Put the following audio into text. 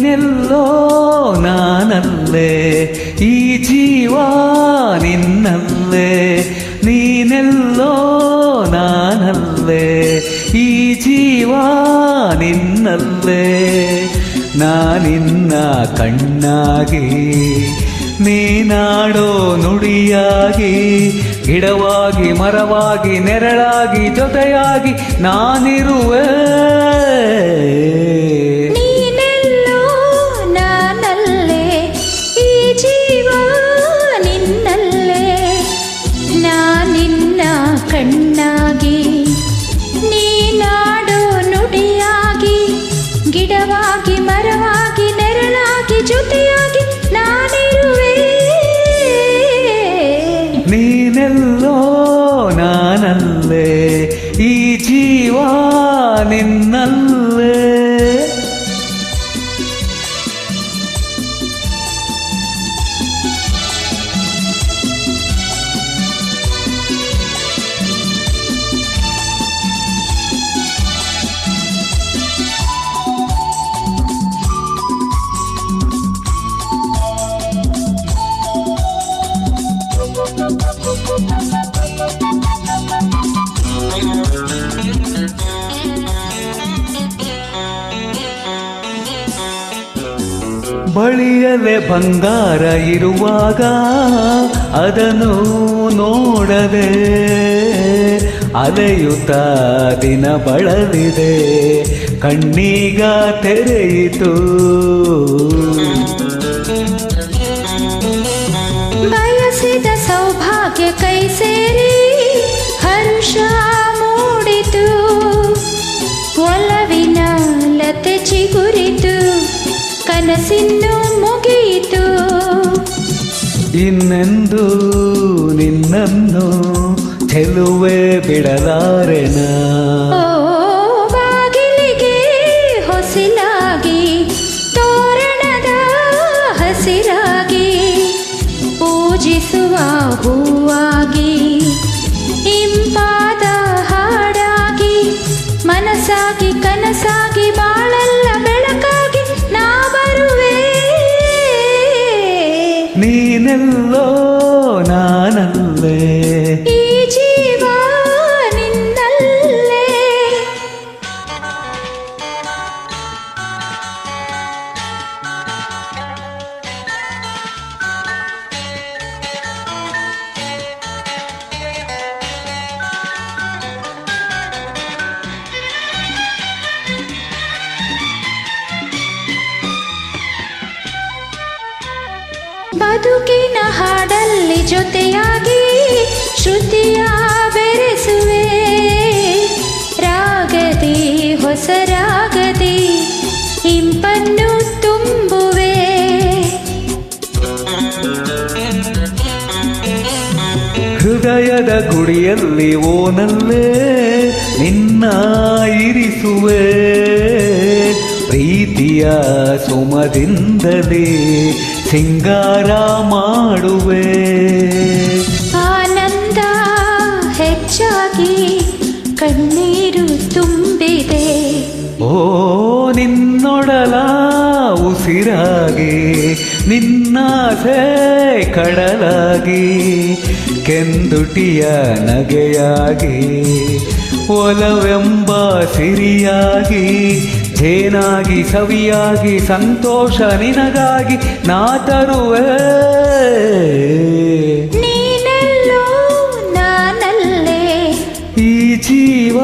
ನೀನೆಲ್ಲೋ ನಾನಲ್ಲೇ ಈ ಜೀವ ನಿನ್ನಲ್ಲೇ ನೀನೆಲ್ಲೋ ನಾನಲ್ಲೇ ಈ ಜೀವ ನಿನ್ನಲ್ಲೇ ನಾನಿನ್ನ ಕಣ್ಣಾಗಿ ನೀನಾಡೋ ನುಡಿಯಾಗಿ ಗಿಡವಾಗಿ ಮರವಾಗಿ ನೆರಳಾಗಿ ಜೊತೆಯಾಗಿ ನಾನಿರುವೆ ನೀನೆಲ್ಲೋ ನಾನಲ್ಲೇ ಈ ಜೀವ ನಿನ್ನಲ್ಲೇ ನಾನಿನ್ನ ಕಣ್ಣಾಗಿ ನೀನಾಡೋ ನುಡಿಯಾಗಿ ಗಿಡವಾಗಿ ಮರವಾಗಿ ನೆರಳಾಗಿ ಜೊತೆಯಾಗಿ ನಾನಿರುವೆ ನೀನೆಲ್ಲೋ ನಾನಲ್ಲೇ ಈ ಜೀವ ನಿನ್ನಲ್ಲೇ ಬಳಿಯಲೆ ಬಂಗಾರ ಇರುವಾಗ ಅದನ್ನು ನೋಡದೆ ಅಲೆಯುತ್ತ ದಿನ ಬಳಲಿದೆ ಕಣ್ಣೀಗ ತೆರೆಯಿತು ಬಯಸಿದ ಸೌಭಾಗ್ಯ ಕೈ ಸೇರಿ ಹರ್ಷ ಮೂಡಿತು ಒಲವಿನ ಲತೆ ಚಿಗುರಿತು ಕನಸಿನ್ನು ಮುಗಿಯಿತು ಇನ್ನೆಂದು ನಿನ್ನನ್ನು ಚೆಲುವೆ ಬಿಡಲಾರೆನ ಓ ಬಾಗಿಲಿಗೆ ಹೊಸಿಲಾಗಿ ತೋರಣದ ಹಸಿರಾಗಿ ಪೂಜಿಸುವ ಹೂವಾಗಿ ಇಂಪಾದ ಹಾಡಾಗಿ ಮನಸ್ಸಾಗಿ ಕನಸಾಗಿ ಬಾಳೆಲ್ಲ ಬೆಳಕಾಗಿ ನಾ ಬರುವೆ ನೀನೆಲ್ಲೋ ನಾನಲ್ಲೇ ಈ ಜೀವ ನಿನ್ನಲ್ಲೇ ಬದುಕಿನ ಹಾಡಲ್ಲಿ ಜೊತೆಯಾಗಿ ಶ್ರುತಿಯ ಬೆರೆಸುವೆ ರಾಗದಿ ಹೊಸ ರಾಗದಿ ಇಂಪನ್ನು ತುಂಬುವೆ ಹೃದಯದ ಗುಡಿಯಲ್ಲಿ ಓನಲ್ಲೇ ನಿನ್ನ ಇರಿಸುವೆ ಪ್ರೀತಿಯ ಸುಮದಿಂದಲೇ ಸಿಂಗಾರ ಮಾಡುವೆ ಆನಂದ ಹೆಚ್ಚಾಗಿ ಕಣ್ಣೀರು ತುಂಬಿದೆ ಓ ನಿನ್ನೊಡಲ ಉಸಿರಾಗಿ ನಿನ್ನಾಸೆ ಕಡಲಾಗಿ ಕೆಂದುಟಿಯ ನಗೆಯಾಗಿ ಒಲವೆಂಬ ಸಿರಿಯಾಗಿ ಜೇನಾಗಿ ಸವಿಯಾಗಿ ಸಂತೋಷ ನಿನಗಾಗಿ ನಾ ತರುವೆ ನೀನೆಲ್ಲೋ ನಾನಲ್ಲೇ ಈ ಜೀವ